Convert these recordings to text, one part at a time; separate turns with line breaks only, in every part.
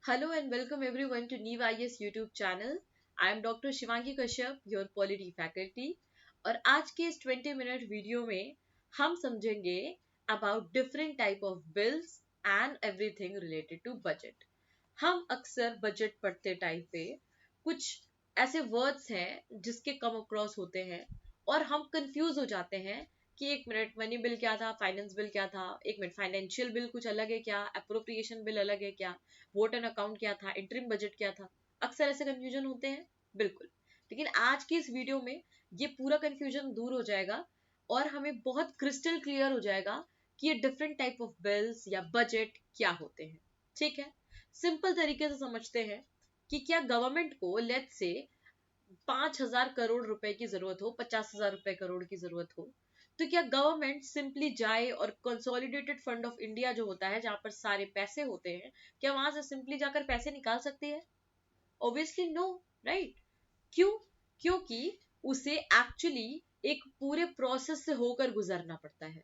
Hello and welcome everyone to Neva IS YouTube channel. I am Dr. Shivangi Kashyap, your Polity faculty. और आज के इस 20 minute video में हम समझेंगे about different type of bills and everything related to budget. हम अक्सर बजट पढ़ते टाइम पे कुछ ऐसे वर्ड्स हैं जिसके कम अक्रॉस होते हैं और हम कंफ्यूज हो जाते हैं कि एक मिनट मनी बिल क्या था, फाइनेंस बिल क्या था, एक मिनट फाइनेंशियल बिल कुछ अलग है क्या, अप्रोप्रिएशन बिल अलग है क्या, वोट एंड अकाउंट क्या था, इंटरिम बजट क्या था। अक्सर ऐसे कंफ्यूजन होते हैं, बिल्कुल। लेकिन आज की इस वीडियो में ये पूरा कंफ्यूजन दूर हो जाएगा और हमें बहुत क्रिस्टल क्लियर हो जाएगा कि ये डिफरेंट टाइप ऑफ बिल्स या बजट क्या होते हैं। ठीक है, सिंपल तरीके से समझते हैं कि क्या गवर्नमेंट को लेट्स से 5,000 करोड़ रुपए की जरूरत हो, 50,000 करोड़ की जरूरत हो, तो क्या गवर्नमेंट सिंपली जाए और कंसोलिडेटेड फंड ऑफ इंडिया जो होता है जहां पर सारे पैसे होते हैं, क्या वहां से सिंपली जाकर पैसे निकाल सकती है? Obviously no, right? क्यों? क्योंकि उसे एक्चुअली एक पूरे प्रोसेस से होकर गुजरना पड़ता है।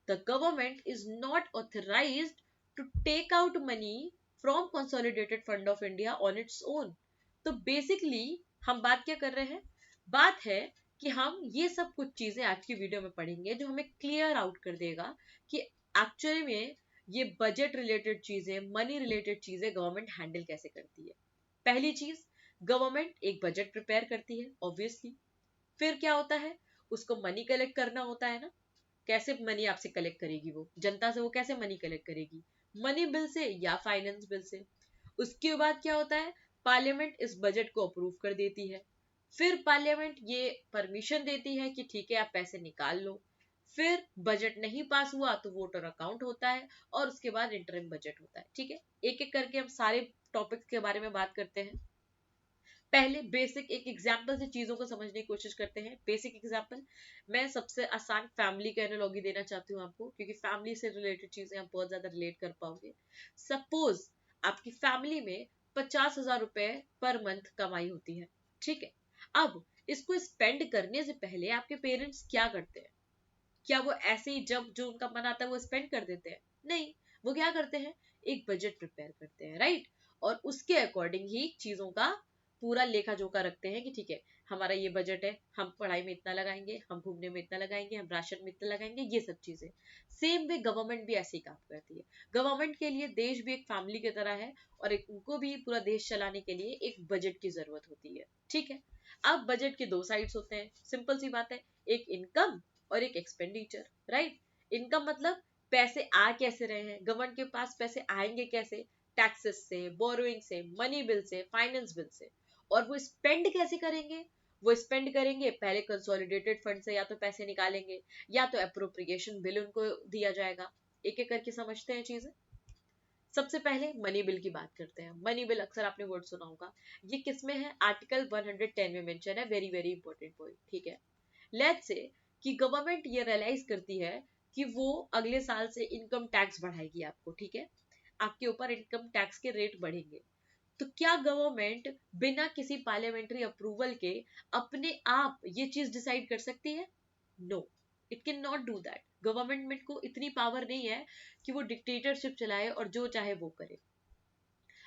The government is not authorized to take out money from consolidated fund of India on its own. तो बेसिकली हम बात क्या कर रहे हैं? बात है कि हम ये सब कुछ चीजें आज की वीडियो में पढ़ेंगे जो हमें क्लियर आउट कर देगा कि एक्चुअली में ये बजट रिलेटेड चीजें, मनी रिलेटेड चीजें गवर्नमेंट हैंडल कैसे करती है। पहली चीज, गवर्नमेंट एक बजट प्रिपेयर करती है ऑब्वियसली। फिर क्या होता है, उसको मनी कलेक्ट करना होता है ना। कैसे मनी आपसे कलेक्ट करेगी? वो जनता से वो कैसे मनी कलेक्ट करेगी? मनी बिल से या फाइनेंस बिल से। उसके बाद क्या होता है, पार्लियामेंट इस बजट को अप्रूव कर देती है। फिर पार्लियामेंट ये परमिशन देती है कि ठीक है आप पैसे निकाल लो। फिर बजट नहीं पास हुआ तो वोट और अकाउंट होता है और उसके बाद इंटरिम बजट होता है। ठीक है, एक एक करके हम सारे टॉपिक्स के बारे में बात करते हैं। पहले बेसिक एक एग्जाम्पल से चीजों को समझने की कोशिश करते हैं। बेसिक एग्जाम्पल, मैं सबसे आसान फैमिली का एनालॉजी देना चाहती हूँ आपको, क्योंकि फैमिली से रिलेटेड चीजें आप बहुत ज्यादा रिलेट कर पाओगे। सपोज आपकी फैमिली में 50,000 रुपए पर मंथ कमाई होती है। ठीक है, अब इसको स्पेंड करने से पहले आपके पेरेंट्स क्या करते हैं? क्या वो ऐसे ही जब जो उनका मन आता है वो स्पेंड कर देते हैं? नहीं, वो क्या करते हैं, एक बजट प्रिपेयर करते हैं, राइट? और उसके अकॉर्डिंग ही चीजों का पूरा लेखा जोखा रखते हैं कि ठीक है हमारा ये बजट है, हम पढ़ाई में इतना लगाएंगे, हम घूमने में इतना लगाएंगे, हम राशन में इतना लगाएंगे, ये सब चीजें। सेम वे गवर्नमेंट भी ऐसे ही काम करती है। गवर्नमेंट के लिए देश भी एक फैमिली की तरह है और एक उनको भी पूरा देश चलाने के लिए एक बजट की जरूरत होती है। ठीक है, अब बजट के दो साइड्स होते हैं, सिंपल सी बात है, एक इनकम और एक एक्सपेंडिचर, राइट? इनकम मतलब पैसे आ कैसे रहे हैं, गवर्नमेंट के पास पैसे आएंगे कैसे? टैक्सेस से, बोरोइंग से, मनी बिल से, फाइनेंस बिल से। और वो स्पेंड कैसे करेंगे? वो स्पेंड करेंगे पहले कंसोलिडेटेड फंड से, या तो पैसे निकालेंगे या तो अप्रोप्रिएशन बिल उनको दिया जाएगा। एक एक करके समझते हैं चीजें। सबसे पहले मनी बिल की बात करते हैं। मनी बिल अक्सर आपने वर्ड सुना होगा, ये किसमें है? आर्टिकल 110 में मेंशन है, वेरी वेरी इंपॉर्टेंट पॉइंट। ठीक है, लेट्स से कि गवर्नमेंट ये रियलाइज करती है कि वो अगले साल से इनकम टैक्स बढ़ाएगी आपको। ठीक है, आपके ऊपर इनकम टैक्स के रेट बढ़ेंगे। तो क्या गवर्नमेंट बिना किसी पार्लियामेंट्री अप्रूवल के अपने आप ये चीज डिसाइड कर सकती है? No, it can not do that. Government को इतनी पावर नहीं है कि वो डिक्टेटरशिप चलाए और जो चाहे वो करे।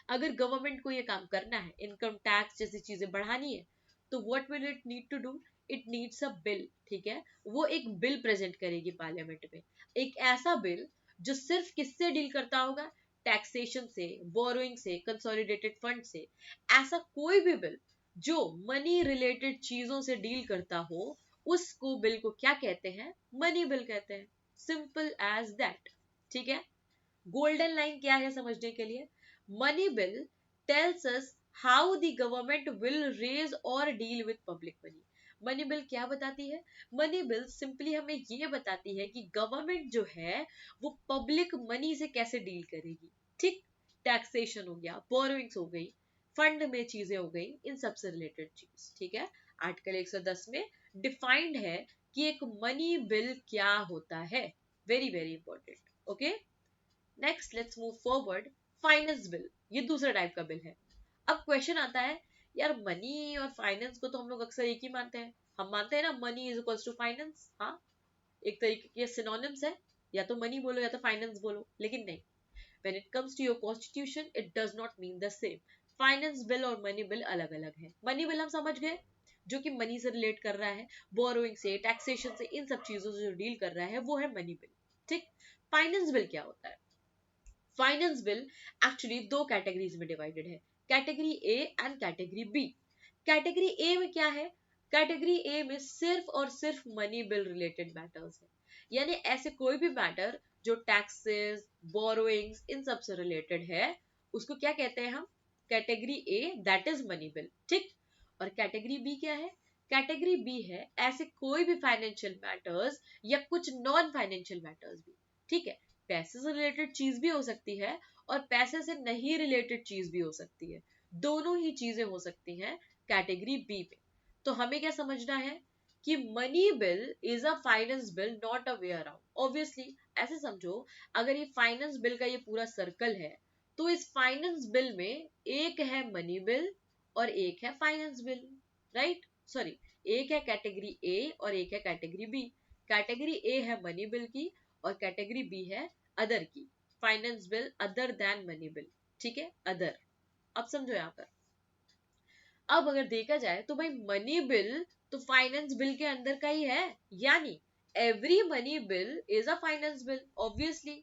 अगर गवर्नमेंट को ये काम करना है, इनकम टैक्स जैसी चीजें बढ़ानी है, तो what will it need to do? It needs a bill. ठीक है, वो एक बिल प्रेजेंट करेगी पार्लियामेंट में। एक ऐसा बिल जो सिर्फ किससे डील करता होगा? टैक्सेशन से, बोरोइंग से, कंसोलिडेटेड फंड से। ऐसा कोई भी बिल जो मनी रिलेटेड चीजों से डील करता हो, उसको बिल को क्या कहते हैं? मनी बिल कहते हैं। Simple as that. ठीक है, गोल्डन लाइन क्या है समझने के लिए? Money bill tells us how the government will raise और deal with public money. Money bill क्या बताती है? मनी बिल सिंपली हमें ये बताती है कि गवर्नमेंट जो है वो पब्लिक मनी से कैसे डील करेगी। ठीक, टैक्सेशन हो गया, बोरोइंग्स हो गई, फंड में चीजें हो गई, इन सबसे रिलेटेड चीज। ठीक है, आर्टिकल 110 में डिफाइंड है कि एक मनी बिल क्या होता है। Very very important. Okay, next let's move forward. Finance bill, ये दूसरा टाइप का बिल है। अब क्वेश्चन आता है, यार मनी और फाइनेंस को तो हम लोग अक्सर एक ही मानते हैं। हम मानते हैं ना money is equals to finance. हाँ, एक तरीके के सिनोनिम्स है, या तो मनी बोलो या तो फाइनेंस बोलो, लेकिन नहीं। When it comes to your constitution it does not mean the same. Finance bill और मनी बिल अलग अलग है. मनी बिल हम समझ गए, जो कि मनी से रिलेट कर रहा है, बोरोइंग से, टैक्सेशन से, इन सब चीजों से जो डील कर रहा है वो है मनी बिल. ठीक. फाइनेंस बिल क्या होता है? फाइनेंस बिल एक्चुअली दो कैटेगरीज में डिवाइडेड है, category A and category B. Category A में क्या है? कैटेगरी ए में सिर्फ और सिर्फ मनी बिल रिलेटेड मैटर्स है, यानी ऐसे कोई भी मैटर जो टैक्सेस, बोरोइंग्स, इन सब से रिलेटेड है, उसको क्या कहते हैं हम? Category A, that is money bill. ठीक. और कैटेगरी बी क्या है? कैटेगरी बी है ऐसे कोई भी फाइनेंशियल मैटर्स या कुछ नॉन फाइनेंशियल मैटर्स भी. ठीक है. पैसे से रिलेटेड चीज भी हो सकती है और पैसे से नहीं रिलेटेड चीज भी हो सकती है, दोनों ही चीजें हो सकती हैं कैटेगरी बी में. तो हमें क्या समझना है कि money bill is a finance bill, not a way around. Obviously ऐसे समझो, अगर ये फाइनेंस बिल का ये पूरा सर्कल है, तो इस फाइनेंस बिल में एक है मनी बिल और एक है फाइनेंस बिल, राइट? सॉरी, एक है कैटेगरी ए और एक है कैटेगरी बी. कैटेगरी ए है मनी बिल की और कैटेगरी बी है अदर की, finance bill other than money bill. ठीक है, अदर. अब समझो यहाँ पर, अब अगर देखा जाए तो भाई मनी बिल तो फाइनेंस बिल के अंदर का ही है, यानी every money bill is a finance bill obviously,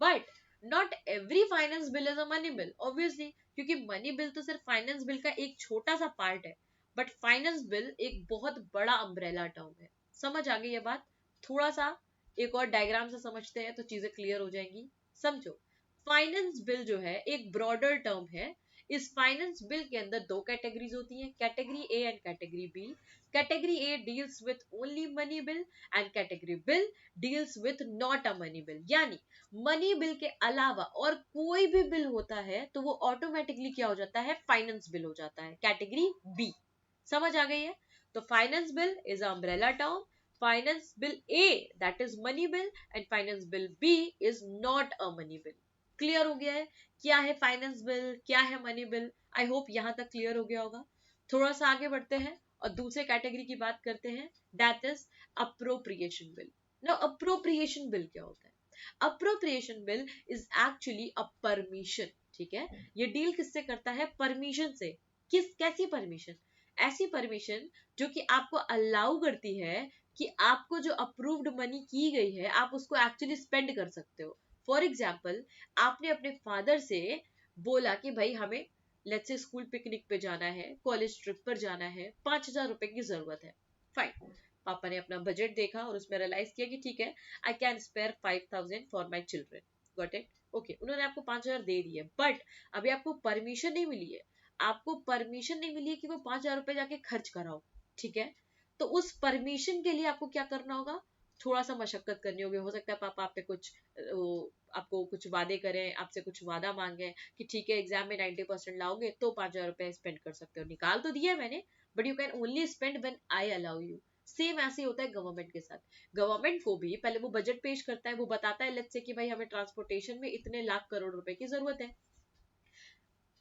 but not every finance bill is a money bill obviously, क्योंकि मनी बिल तो सिर्फ फाइनेंस बिल का एक छोटा सा पार्ट है, बट फाइनेंस बिल एक बहुत बड़ा अम्ब्रेला टर्म है. समझ आ गई ये बात? थोड़ा सा एक और डायग्राम से समझते हैं तो चीजें क्लियर हो जाएंगी. समझो, फाइनेंस बिल जो है एक ब्रॉडर टर्म है. इस फाइनेंस बिल के अंदर दो कैटेगरीज होती हैं, category A and category B. Category A deals with only money bill and category bill deals with not a money bill, यानी मनी बिल के अलावा और कोई भी बिल होता है तो वो ऑटोमेटिकली क्या हो जाता है? फाइनेंस बिल हो जाता है, कैटेगरी बी. समझ आ गई है? तो finance bill is umbrella term. Finance bill A that is money bill and finance bill B is not a money bill. Clear हो गया है क्या है फाइनेंस बिल, क्या है मनी बिल? आई होप यहां तक क्लियर हो गया होगा. थोड़ा सा आगे बढ़ते हैं और दूसरे कैटेगरी की बात करते हैं, that is appropriation bill. Now appropriation bill क्या होता है? Appropriation bill is actually a permission. ठीक है, ये डील किससे करता है? परमिशन से. कैसी परमिशन? ऐसी परमिशन जो कि आपको अलाउ करती है कि आपको जो अप्रूव्ड मनी की गई है आप उसको एक्चुअली स्पेंड कर सकते हो. फॉर एग्जाम्पल, आपने अपने फादर से बोला कि भाई हमें लेट्स से स्कूल पिकनिक पे जाना है, कॉलेज ट्रिप पर जाना है, 5,000 रुपए की जरूरत है. फाइन. पापा ने अपना बजट देखा और उसमें रियलाइज किया कि ठीक है, I can spare 5,000 for my children. Got it? Okay, उन्होंने आपको 5,000 दे दिए, बट अभी आपको परमिशन नहीं मिली है. आपको परमिशन नहीं मिली है कि वो 5,000 रुपए जाके खर्च कराओ. ठीक है, तो उस परमिशन के लिए आपको क्या करना होगा? थोड़ा सा मशक्कत करनी होगी. हो सकता है पापा आप पे कुछ आपको कुछ वादे करें, आपसे कुछ वादा मांगे कि ठीक है एग्जाम में 90% लाओगे तो 5,000 रुपए स्पेंड कर सकते हो. निकाल तो दिया मैंने, but you can only spend when I allow you. Same ऐसे होता है गवर्नमेंट के साथ. गवर्नमेंट को भी पहले वो बजट पेश करता है, वो बताता है लेट्स से कि भाई हमें ट्रांसपोर्टेशन में इतने लाख करोड़ रुपए की जरूरत है.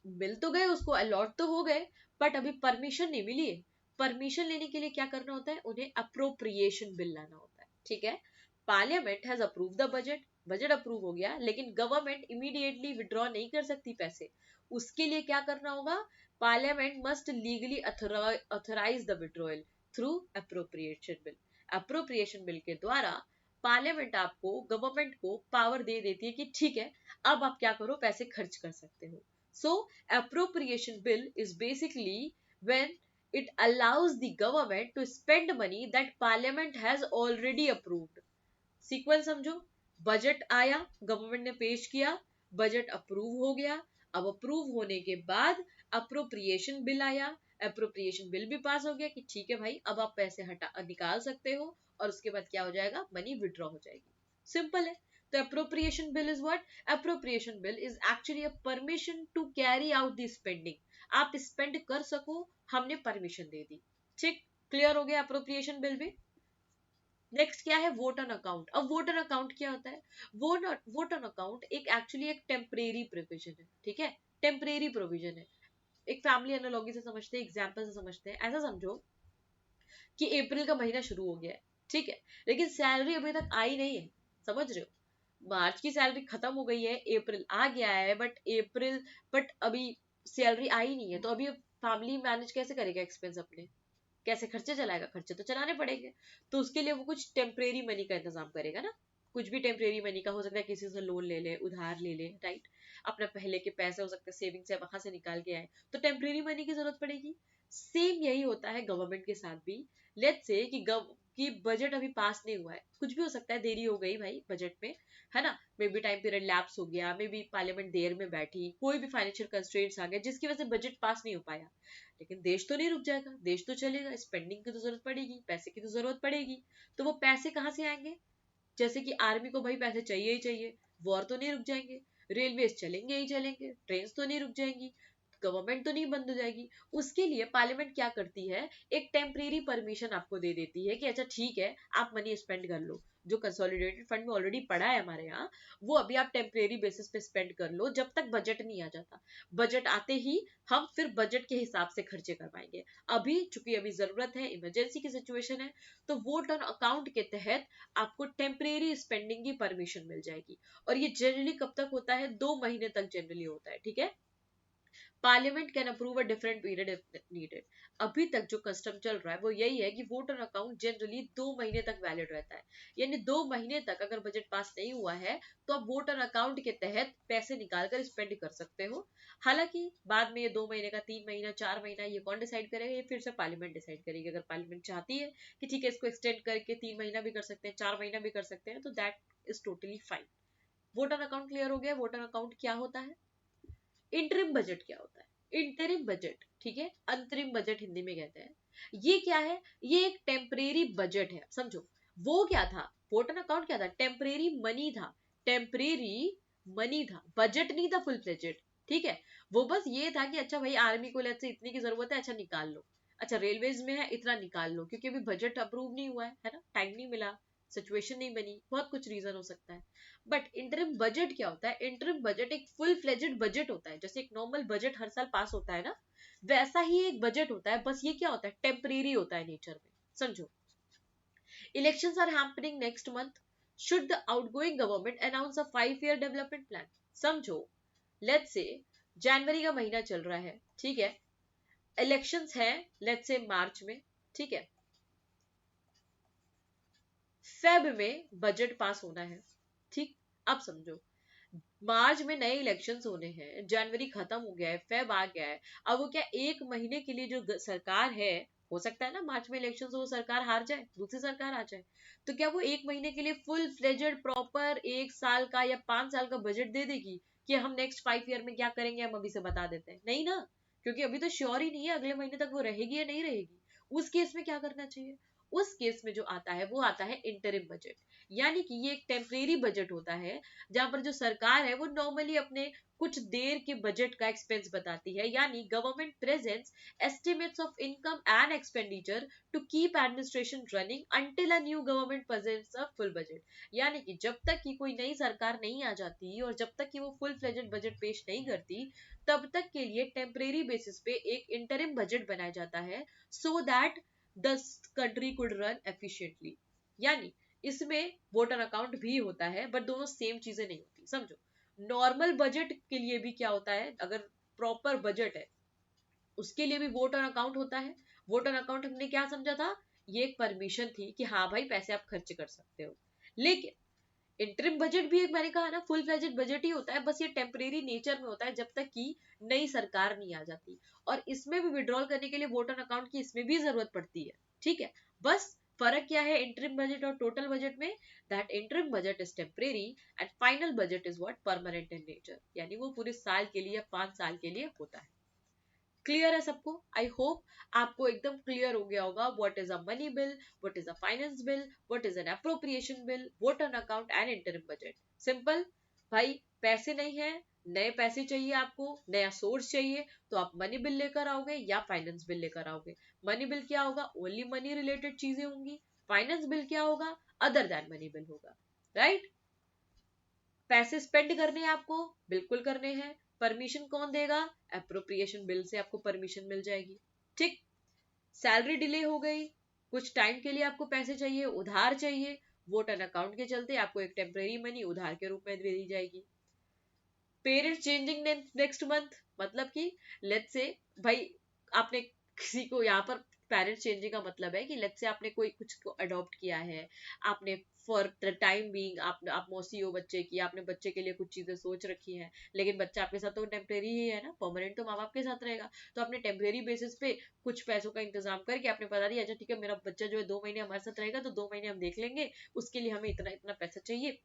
मिल तो गए, उसको अलॉट तो हो गए, बट अभी परमिशन नहीं मिली है. परमिशन लेने के लिए क्या करना होता है? उन्हें अप्रोप्रिएशन बिल लाना होता है. ठीक है, parliament has approve the budget. Budget approve हो गया, लेकिन गवर्नमेंट इमीडिएटली विड्रॉ नहीं कर सकती पैसे. उसके लिए क्या करना होगा? Parliament must legally authorize the withdrawal through appropriation bill. Appropriation bill के द्वारा पार्लियामेंट आपको, गवर्नमेंट को पावर दे देती है कि ठीक है, अब आप क्या करो, पैसे खर्च कर सकते हो. So, appropriation bill is basically when it allows the government to spend money that parliament has already approved. Sequence समझो, बजट आया, गवर्नमेंट ने पेश किया, बजट अप्रूव हो गया. अब अप्रूव होने के बाद अप्रोप्रिएशन बिल आया, अप्रोप्रिएशन बिल भी पास हो गया कि ठीक है भाई अब आप पैसे हटा निकाल सकते हो, और उसके बाद क्या हो जाएगा? मनी विड्रॉ हो जाएगी. सिंपल है. तो appropriation bill is what? Appropriation bill is actually a permission to carry out the spending. आप स्पेंड कर सको, हमने परमिशन दे दी. ठीक, क्लियर हो गया अप्रोप्रिएशन बिल भी. नेक्स्ट क्या है? Vote on account. अब वोट ऑन अकाउंट क्या होता है? वोट ऑन अकाउंट एक एक्चुअली एक टेम्परेरी प्रोविजन है. ठीक है, टेम्परेरी प्रोविजन है. एक फैमिली एनालॉजी से समझते हैं, एग्जाम्पल से समझते हैं. ऐसा समझो कि अप्रैल का महीना शुरू हो गया है, ठीक है, लेकिन सैलरी अभी तक आई नहीं है. समझ रहे हो? मार्च की सैलरी खत्म हो गई है, अप्रैल आ गया है, बट अभी सैलरी आई नहीं है, तो अभी फैमिली मैनेज कैसे करेगा एक्सपेंस अपने, कैसे खर्चे चलाएगा, खर्चे तो चलाने पड़ेंगे। तो उसके लिए वो कुछ टेम्परेरी मनी का इंतजाम करेगा ना, कुछ भी टेम्परेरी मनी का हो सकता है, किसी से लोन ले ले, उधार ले ले, राइट, अपना पहले के पैसे हो सकते हैं सेविंग से वहां से निकाल के आए, तो टेम्परेरी मनी की जरूरत पड़ेगी। सेम यही होता है गवर्नमेंट के साथ भी। लेट्स से कि बजट अभी पास नहीं हुआ है, कुछ भी हो सकता है, देरी हो गई भाई बजट में, है ना, may be time period lapse हो गया, मे बी पार्लियामेंट देर में बैठी, कोई भी फाइनेंशियल कंस्ट्रेंट्स आ गए जिसकी वजह से बजट पास नहीं हो पाया, लेकिन देश तो नहीं रुक जाएगा, देश तो चलेगा, स्पेंडिंग की तो जरूरत पड़ेगी, पैसे की तो जरूरत पड़ेगी। तो वो पैसे कहाँ से आएंगे? जैसे कि आर्मी को भाई पैसे चाहिए ही चाहिए, वॉर तो नहीं रुक जाएंगे, रेलवे चलेंगे ही चलेंगे, ट्रेन तो नहीं रुक जाएंगी, गवर्नमेंट तो नहीं बंद हो जाएगी। उसके लिए पार्लियामेंट क्या करती है, एक टेम्परेरी परमिशन आपको दे देती है कि अच्छा ठीक है, आप मनी स्पेंड कर लो, जो कंसोलिडेटेड फंड में ऑलरेडी पड़ा है हमारे यहाँ, वो अभी आप टेम्परेरी बेसिस पे स्पेंड कर लो जब तक बजट नहीं आ जाता। बजट आते ही हम फिर बजट के हिसाब से खर्चे करवाएंगे। अभी चूंकि अभी जरूरत है, इमरजेंसी की सिचुएशन है, तो वोट ऑन अकाउंट के तहत आपको टेम्परेरी स्पेंडिंग की परमिशन मिल जाएगी। और ये जनरली कब तक होता है? 2 महीने तक जनरली होता है, ठीक है। Parliament can approve a different period if needed. अभी तक जो कस्टम चल रहा है वो यही है कि वोट ऑन अकाउंट जनरली 2 महीने तक वैलिड रहता है, यानी 2 महीने तक अगर बजट पास नहीं हुआ है तो आप वोट ऑन अकाउंट के तहत पैसे निकाल कर स्पेंड कर सकते हो। हालांकि बाद में ये 2 महीने का, 3 महीना, 4 महीना, ये कौन डिसाइड करेगा? ये फिर से पार्लियामेंट डिसाइड करेगी। अगर पार्लियामेंट चाहती है कि ठीक है इसको एक्सटेंड करके 3 महीना भी कर सकते हैं, 4 महीना भी कर सकते हैं, तो that is totally fine. Vote on account clear हो गया। वोट ऑन अकाउंट क्या होता है? इंटरिम बजट क्या होता है? इंटरिम बजट, ठीक है, अंतरिम बजट हिंदी में कहते हैं। ये क्या है? ये एक टेम्परेरी बजट है, समझो। वो क्या था? वोट ऑन अकाउंट क्या था? टेम्परेरी मनी था, टेम्परेरी मनी था, बजट नहीं था फुल फ्लेजेड, ठीक है। वो बस ये था कि अच्छा भाई आर्मी को लेट से इतनी की जरूरत है, अच्छा निकाल लो, अच्छा रेलवेज में है इतना निकाल लो, क्योंकि अभी बजट अप्रूव नहीं हुआ है ना, टाइम नहीं मिला, सिचुएशन नहीं बनी, बहुत कुछ रीजन हो सकता है। बट इंटरिम बजट क्या होता है? इंटरिम बजट एक फुल फ्लेजेड बजट होता है, जैसे एक नॉर्मल बजट हर साल पास होता है ना, वैसा ही एक बजट होता है, बस ये क्या होता है? टेम्परेरी होता है नेचर में, समझो। Elections are happening next month, should the outgoing government announce a 5 year development plan? समझो, लेट्स से जनवरी का महीना चल रहा है, ठीक है, इलेक्शंस है लेट्स से मार्च में, ठीक है, फेब में बजट पास होना है, ठीक। अब समझो, मार्च में नए इलेक्शंस होने हैं, जनवरी खत्म हो गया है, फेब आ गया है, अब वो क्या 1 महीने के लिए जो सरकार है, हो सकता है ना मार्च में इलेक्शंस हो, सरकार हार जाए, दूसरी सरकार आ जाए, तो क्या वो 1 महीने के लिए फुल फ्लेजेड प्रॉपर 1 साल का या 5 साल का बजट दे देगी कि हम नेक्स्ट 5 year में क्या करेंगे, हम अभी से बता देते हैं? नहीं ना, क्योंकि अभी तो श्योर ही नहीं है अगले महीने तक वो रहेगी या नहीं रहेगी। उस केस में क्या करना चाहिए? उस केस में जो आता है वो आता है इंटरिम बजट, यानी कि ये एक टेम्परेरी बजट होता है, जहां पर जो सरकार है वो नॉर्मली अपने कुछ देर के बजट का एक्सपेंस बताती है, यानी government presents estimates of income and expenditure to keep administration running until a new government presents a full budget. यानी कि जब तक कि कोई नई सरकार नहीं आ जाती और जब तक कि वो फुल फ्लेजेड बजट पेश नहीं करती, तब तक के लिए टेम्परेरी बेसिस पे एक इंटरिम बजट बनाया जाता है, so that the country could run efficiently. यानी इसमें वोटर अकाउंट भी होता है, बट दोनों सेम चीजें नहीं होती, समझो। नॉर्मल बजट के लिए भी क्या होता है, अगर प्रॉपर बजट है उसके लिए भी वोट ऑन अकाउंट होता है। वोट ऑन अकाउंट हमने क्या समझा था? ये एक परमिशन थी कि हाँ भाई पैसे आप खर्च कर सकते हो। लेकिन इंटरिम बजट भी एक, मैंने कहा ना, फुल फ्लेजेड बजट ही होता है, बस ये टेम्परेरी नेचर में होता है जब तक कि नई सरकार नहीं आ जाती। और इसमें भी विड्रॉल करने के लिए वोट ऑन अकाउंट की इसमें भी जरूरत पड़ती है, ठीक है। बस फर्क क्या है इंटरिम बजट और टोटल बजट में? That interim budget is temporary and final budget is what? Permanent in nature, यानी वो पूरे साल के लिए, 5 साल के लिए होता है। क्लियर है सबको? आई होप आपको एकदम क्लियर हो गया होगा what is a money bill, what is a finance bill, what is an appropriation bill, vote on account and interim budget. Simple. भाई पैसे नहीं है, नए पैसे चाहिए आपको, नया सोर्स चाहिए, तो आप मनी बिल लेकर आओगे या फाइनेंस बिल लेकर आओगे। मनी बिल क्या होगा? ओनली मनी रिलेटेड चीजें होंगी। फाइनेंस बिल क्या होगा? अदर दैन मनी बिल होगा, राइट। पैसे स्पेंड करने हैं आपको, बिल्कुल करने हैं। परमिशन कौन देगा? अप्रोप्रिएशन बिल से आपको परमिशन मिल जाएगी, ठीक। सैलरी डिले हो गई, कुछ टाइम के लिए आपको पैसे चाहिए, उधार चाहिए, वोट एन अकाउंट के चलते आपको एक टेम्परेरी मनी उधार के रूप में दे दी जाएगी। पेरेंट्स चेंजिंग नेक्स्ट मंथ, मतलब कि लेट्स से भाई आपने किसी को, यहाँ पर पेरेंट्स चेंजिंग का मतलब है कि लेट्स से आपने कोई कुछ को अडॉप्ट किया है, आपने फॉर द टाइम बीइंग आप मौसी हो बच्चे की, आपने बच्चे के लिए कुछ चीजें सोच रखी हैं, लेकिन बच्चा आपके साथ तो टेम्परेरी ही है ना, परमानेंट तो माँ बाप के साथ रहेगा। तो आपने टेम्परेरी बेसिस पे कुछ पैसों का इंतजाम करके आपने बता दिया, अच्छा ठीक है मेरा बच्चा जो है 2 महीने हमारे साथ रहेगा, तो 2 महीने हम देख लेंगे, उसके लिए हमें इतना इतना पैसा चाहिए।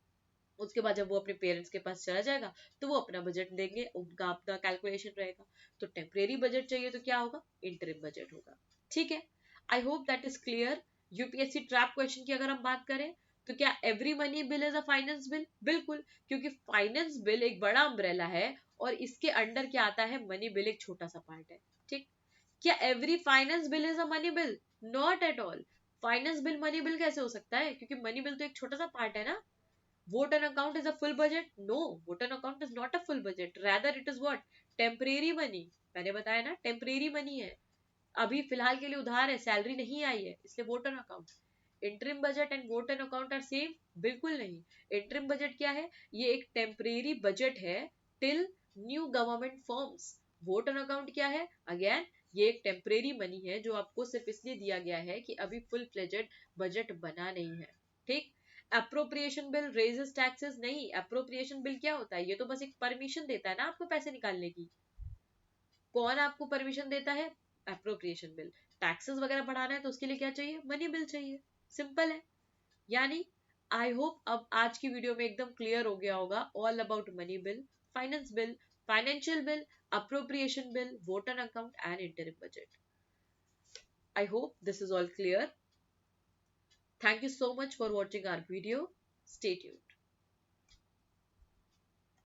उसके बाद जब वो अपने पेरेंट्स के पास चला जाएगा तो वो अपना बजट देंगे, उनका अपना कैलकुलेशन रहेगा। तो टेम्परेरी बजट चाहिए तो क्या होगा, इंटरिम बजट होगा। ठीक है, I hope that is clear. UPSC trap question की अगर हम बात करें तो क्या every money bill is a finance bill? बिल्कुल, क्योंकि फाइनेंस बिल एक बड़ा अम्ब्रेला है और इसके अंडर क्या आता है, मनी बिल एक छोटा सा पार्ट है। ठीक, क्या every finance bill is a money bill? Not at all. Finance bill money bill कैसे हो सकता है, क्योंकि मनी बिल तो एक छोटा सा पार्ट है ना। Vote an account is a full budget? No, vote an account is not a full budget. Rather, it is what? Temporary money. मैंने बताया ना, टेम्परेरी मनी है, अभी फिलहाल के लिए उधार है, सैलरी नहीं आई है, इसलिए vote on account. Interim budget and vote on account are same? बिल्कुल नहीं। इंटरिम बजट क्या है, ये एक टेम्परेरी बजट है till new government forms. Vote on account क्या है, अगेन ये एक टेम्परेरी मनी है जो आपको सिर्फ इसलिए दिया गया है कि अभी फुल फ्लेजेड बजट बना नहीं है। ठीक, अप्रोप्रिएशन बिल रेजेस टैक्सेस नहीं। अप्रोप्रिएशन बिल क्या होता है, ये तो बस एक परमिशन देता है ना आपको पैसे निकालने की। कौन आपको परमिशन देता है, अप्रोप्रिएशन बिल। टैक्सेस वगैरह बढ़ाना है तो उसके लिए क्या चाहिए, मनी बिल चाहिए, सिंपल है। यानी आई होप अब आज की वीडियो में एकदम क्लियर हो गया होगा all about money bill, finance bill, financial bill, appropriation bill, vote on account and interim budget. I hope this is all clear. Thank you so much for watching our video. Stay tuned.